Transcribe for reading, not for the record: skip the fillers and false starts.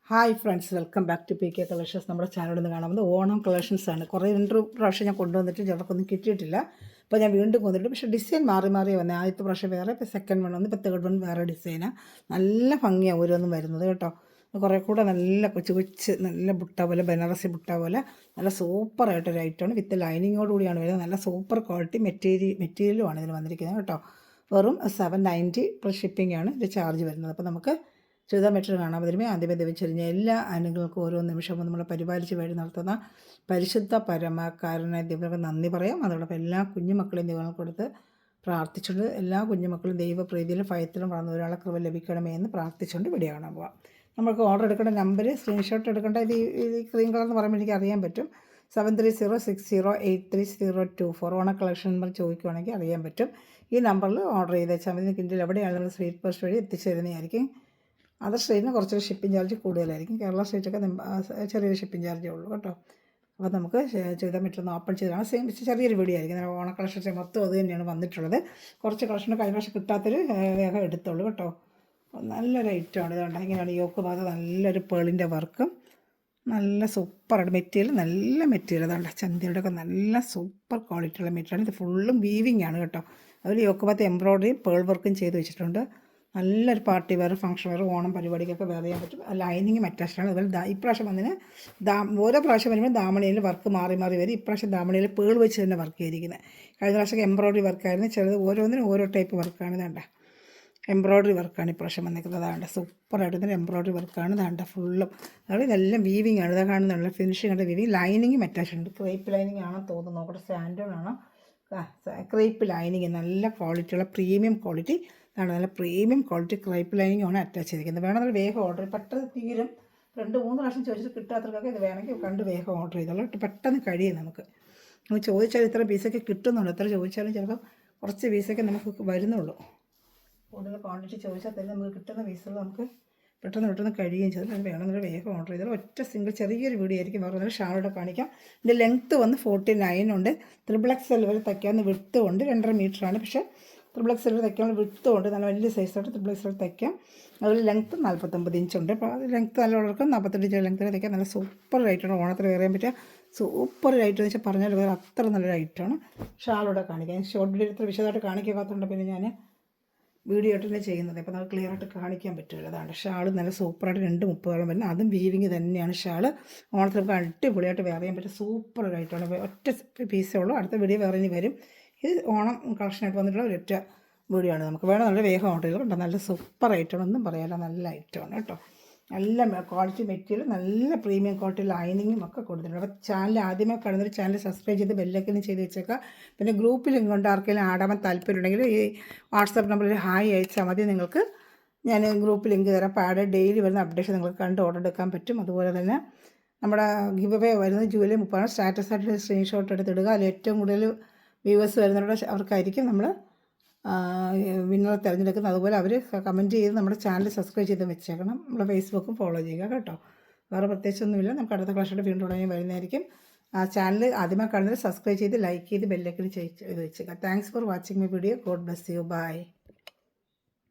Hi friends, welcome back to P K collections. നമ്മുടെ ചാനലിൽ നിന്ന് കാണാൻ വന്നത് ഓണം കളക്ഷൻസാണ്. കുറേ 2 പ്രാവശ്യം ഞാൻ കൊണ്ടുവന്നിട്ട് ചിലർക്കൊന്നും കിട്ടിയിട്ടില്ല. അപ്പോൾ ഞാൻ വീണ്ടും കൊണ്ടുവന്നിട്ട്, പക്ഷേ ഡിസൈൻ മാറി മാറി വന്നത്. ആദ്യത്തെ പ്രാവശ്യം വേറെ, ഇപ്പോൾ സെക്കൻഡ് വൺ വന്ന്, ഇപ്പോൾ തേർഡ് വൺ വേറെ ഡിസൈനാണ്. നല്ല ഭംഗിയാണ് ഓരോന്നും വരുന്നത് കേട്ടോ. കുറേ കൂടെ നല്ല കൊച്ചു കൊച്ച് നല്ല ബുട്ട പോലെ, ബനാറസി ബുട്ട പോലെ നല്ല സൂപ്പറായിട്ടൊരു ഐറ്റമാണ്. വിത്ത് ലൈനിങ്ങോട് കൂടിയാണ് വരുന്നത്. നല്ല സൂപ്പർ ക്വാളിറ്റി മെറ്റീരിയലുമാണ് ഇതിന് വന്നിരിക്കുന്നത് കേട്ടോ. വെറും 790 പ്ലസ് ഷിപ്പിംഗ് ആണ് ഇത് ചാർജ് വരുന്നത്. അപ്പോൾ നമുക്ക് ചുരിദാർ മെറ്റീരിയൽ കാണാൻ വരുമ്പോൾ ആദ്യമേ ദവിച്ചെറിഞ്ഞ എല്ലാ അനുകൾക്കും ഓരോ നിമിഷവും നമ്മൾ പരിപാലിച്ച് വഴി നടത്തുന്ന പരിശുദ്ധ പരമക്കാരനെ ദൈവങ്ങൾക്ക് നന്ദി പറയാം. അതോടൊപ്പം എല്ലാ കുഞ്ഞുമക്കളെയും ദൈവങ്ങൾക്ക് കൊടുത്ത് പ്രാർത്ഥിച്ചുകൊണ്ട് എല്ലാ കുഞ്ഞുമക്കളും ദൈവപ്രീതിയിലും ഭയത്തിലും വളർന്ന ഒരാളെ കൃപ ലഭിക്കണമേ എന്ന് പ്രാർത്ഥിച്ചുകൊണ്ട് വീഡിയോ കാണാൻ പോകാം. നമുക്ക് ഓർഡർ എടുക്കേണ്ട നമ്പർ, സ്ക്രീൻഷോട്ട് എടുക്കേണ്ട ഇത് ഈ ക്രീം കളർ എന്ന് പറയുമ്പോൾ എനിക്ക് അറിയാൻ പറ്റും. 7306083024 ഓണ കളക്ഷൻ നമ്പർ ചോദിക്കുവാണെങ്കിൽ അറിയാൻ പറ്റും. ഈ നമ്പറിൽ ഓർഡർ ചെയ്ത് വെച്ചാൽ മതി. ഇന്ത്യയിൽ എവിടെയാണ് നമ്മൾ സ്പീഡ് പോസ്റ്റ് വഴി എത്തിച്ചേരുന്നതായിരിക്കും. അതർ സ്റ്റേറ്റിന് കുറച്ചൊരു ഷിപ്പിംഗ് ചാർജ് കൂടുതലായിരിക്കും. കേരള സ്റ്റേറ്റൊക്കെ ചെറിയൊരു ഷിപ്പിംഗ് ചാർജേ ഉള്ളൂ കേട്ടോ. അപ്പോൾ നമുക്ക് ചെയ്താൽ മറ്റൊന്ന് ഓപ്പൺ ചെയ്താണ്. സെയിം ചെറിയൊരു വീഡിയോ ആയിരിക്കും. ഓണ കളക്ഷൻസ് മൊത്തം അത് തന്നെയാണ് വന്നിട്ടുള്ളത്. കുറച്ച് കളക്ഷൻ കഴിഞ്ഞ പ്രാവശ്യം കിട്ടാത്തൊരു വേഗം എടുത്തുള്ളൂ കേട്ടോ. നല്ലൊരു ഐറ്റമാണ്. ഇതുകൊണ്ട് ഇങ്ങനെയാണ് യോക്ക് ഭാഗത്ത് നല്ലൊരു പേളിൻ്റെ വർക്കും നല്ല സൂപ്പറായിട്ട് മെറ്റീരിയൽ, നല്ല മെറ്റീരിയൽ. അതുകൊണ്ട് ചന്തയുടെ ഒക്കെ നല്ല സൂപ്പർ ക്വാളിറ്റിയുള്ള മെറ്റീരിയലാണ്. ഇത് ഫുള്ളും വീവിങ് ആണ് കേട്ടോ. അതിൽ യോക്ക് ഭാഗത്ത് എംബ്രോയ്ഡറിയും പേൾ വർക്കും ചെയ്ത് വെച്ചിട്ടുണ്ട്. നല്ലൊരു party wear, function wear, Onam പരിപാടിക്കൊക്കെ വെയർ ചെയ്യാൻ പറ്റും. ലൈനിങ്ങും അറ്റാച്ച്ഡാണ്. അതുപോലെ ഇപ്രാവശ്യം വന്നതിന് ഓരോ പ്രാവശ്യം വരുമ്പോൾ ദാമണിയിൽ വർക്ക് മാറി മാറി വരും. ഇപ്രാവശ്യം ദാമണിയിൽ പേൾ വെച്ച് തന്നെ വർക്ക് ചെയ്തിരിക്കുന്നത്. കഴിഞ്ഞ പ്രാവശ്യം എംബ്രോയ്ഡറി വർക്കായിരുന്നു. ചിലത് ഓരോന്നിനും ഓരോ ടൈപ്പ് വർക്കാണ്. ഇതാണ്ട എംബ്രോയ്ഡറി വർക്കാണ് ഇപ്രാവശ്യം വന്നിരിക്കുന്നത്. അതാണ്ട് സൂപ്പറായിട്ട് തന്നെ എംബ്രോയ്ഡറി വർക്കാണ്. ഇതാണ്ട ഫുള്ളും അതായത് ഇതെല്ലാം വീവിങ് ആണ്. ഇതാ കാണുന്നുള്ള ഫിനിഷിംഗ് ഉണ്ട്. വീവിങ് ലൈനിങ്ങും അറ്റാച്ച്ഡ് ഉണ്ട്. ക്രേപ്പ് ലൈനിങ് ആണോ തോന്നുന്നു, നോക്കട്ടെ. സ്റ്റാൻഡേർഡ് ആണോ? ക്രേപ്പ് ലൈനിങ് നല്ല ക്വാളിറ്റിയുള്ള പ്രീമിയം ക്വാളിറ്റി. അതാണ് നല്ല പ്രീമിയം ക്വാളിറ്റി ക്രൈപ്പ് ലൈനിങ് ആണ് അറ്റാച്ച് ചെയ്തിരിക്കുന്നത്. വേണമെങ്കിൽ വേഗം ഓർഡർ, പെട്ടെന്ന് തീരും. 2-3 പ്രാവശ്യം ചോദിച്ചിട്ട് കിട്ടാത്തവർക്കൊക്കെ ഇത് വേണമെങ്കിൽ കണ്ട് വേഗം ഓർഡർ ചെയ്തോളൂ. പെട്ടെന്ന് കഴിയും. നമുക്ക് ചോദിച്ചാൽ ഇത്ര പീസൊക്കെ കിട്ടുന്നുള്ളൂ. എത്ര ചോദിച്ചാലും ചിലപ്പോൾ കുറച്ച് പീസൊക്കെ നമുക്ക് വരുന്നുള്ളൂ. കൂടുതൽ ക്വാണ്ടിറ്റി ചോദിച്ചാൽ തന്നെ നമുക്ക് കിട്ടുന്ന പീസുകൾ നമുക്ക് പെട്ടെന്ന് കഴിയുകയും ചെയ്തു. അത് വേണമെങ്കിൽ വേഗം ഓർഡർ ചെയ്താൽ ഒറ്റ സിംഗിൾ ചെറിയൊരു വീഡിയോ ആയിരിക്കും. വേറെ ഷാളോടെ കാണിക്കാം. ഇതിൻ്റെ ലെങ്ത്ത് വന്ന് 49 ഉണ്ട്. XXL വരെ തയ്ക്കാവുന്ന വിഡ്ത്ത് ഉണ്ട്. 2.5 മീറ്ററാണ്. പക്ഷേ XXL തയ്ക്കാനുള്ള വിഡ്ത്ത് ഉണ്ട്. നല്ല വലിയ സൈസായിട്ട് XXL തയ്ക്കാം. അതിൽ ലെങ്ത്ത് 49 ഇഞ്ചുണ്ട്. അപ്പോൾ അത് ലെങ്ത്ത് നല്ല ഉള്ളവർക്ക് 42 ഇഞ്ച് ലെങ്ത്തിൽ തയ്ക്കാം. നല്ല സൂപ്പർ ലൈറ്റാണ്. ഓണത്തിന് വേറെ പറ്റിയ സൂപ്പർ ലൈറ്റ് എന്ന് വെച്ചാൽ പറഞ്ഞാൽ വേറെ അത്ര നല്ലൊരു ലൈറ്റാണ്. ഷാളോടെ കാണിക്കാം. ഷോർട്ട് വീഡിയോ ഇത്ര വിശദമായിട്ട് കാണിക്കാത്തതുകൊണ്ട് പിന്നെ ഞാൻ വീഡിയോ ആയിട്ട് തന്നെ ചെയ്യുന്നത്. അപ്പോൾ നമുക്ക് ക്ലിയർ ആയിട്ട് കാണിക്കാൻ പറ്റില്ല. അതാണ് ഷാൾ നല്ല സൂപ്പറായിട്ട് 2.30 വരുന്നത്. അതും വീവിങ് തന്നെയാണ് ഷാൾ. ഓണത്തിന് നമുക്ക് അടിപൊളിയായിട്ട് വെയർ ചെയ്യാൻ പറ്റും. സൂപ്പർ ലൈറ്റാണ്. ഒറ്റ പീസേ ഉള്ളൂ. അടുത്ത വീഡിയോ വേറെ ഇനി വരും. ഇത് ഓണം കളക്ഷനായിട്ട് വന്നിട്ടുള്ള ഒരൊറ്റ വീഡിയോ ആണ്. നമുക്ക് വേണം നല്ല വേഗം ഓർഡർ ചെയ്ത് കേട്ടോ. നല്ല സൂപ്പർ ഐറ്റമാണ്. ഒന്നും പറയാല്ല, നല്ല ഐറ്റമാണ് കേട്ടോ. നല്ല ക്വാളിറ്റി മെറ്റീരിയൽ, നല്ല പ്രീമിയം ക്വാളിറ്റി ലൈനിങ്ങും ഒക്കെ കൊടുത്തിട്ടുണ്ട്. അപ്പോൾ ചാനൽ ആദ്യമേ കാണുന്നൊരു ചാനൽ സബ്സ്ക്രൈബ് ചെയ്ത് ബെല്ലൈക്കൻ ചെയ്ത് വെച്ചേക്കാം. പിന്നെ ഗ്രൂപ്പിൽ കൊണ്ട് ആർക്കെങ്കിലും ആടാൻ താല്പര്യമുണ്ടെങ്കിൽ ഈ വാട്സാപ്പ് നമ്പറിൽ ഹായ് അയച്ചാൽ മതി. നിങ്ങൾക്ക് ഞാൻ ഗ്രൂപ്പ് ലിങ്ക് തരാം. അപ്പോൾ ആഡ് ഡെയിലി വരുന്ന അപ്ഡേഷൻ നിങ്ങൾക്ക് കണ്ട് ഓർഡർ എടുക്കാൻ പറ്റും. അതുപോലെ തന്നെ നമ്മുടെ ഗിവ് അവേ വരുന്നത് ജൂലൈ 30 സ്റ്റാറ്റസ് ആയിട്ട് സ്ക്രീൻഷോട്ട് എടുത്തിടുക. അതിൽ ഏറ്റവും കൂടുതൽ വ്യൂവേഴ്സ് വരുന്നവരുടെ അവർക്കായിരിക്കും നമ്മൾ വിന്നറെ തിരഞ്ഞെടുക്കുന്നത്. അതുപോലെ അവർ കമൻറ്റ് ചെയ്ത് നമ്മുടെ ചാനൽ സബ്സ്ക്രൈബ് ചെയ്ത് വെച്ചേക്കണം. നമ്മുടെ ഫേസ്ബുക്കും ഫോളോ ചെയ്യുക കേട്ടോ. വേറെ പ്രത്യേകിച്ചൊന്നുമില്ല. നമുക്ക് അടുത്ത ക്ലാസ്സിൻ്റെ വീണ്ടും തുടങ്ങി വരുന്നതായിരിക്കും. ആ ചാനൽ ആദ്യമേ കാണുന്നത് സബ്സ്ക്രൈബ് ചെയ്ത് ലൈക്ക് ചെയ്ത് ബെല്ലൈക്കൻ ചെയ്ത് വെച്ചേക്കാം. Thanks for watching my video. God bless you. By.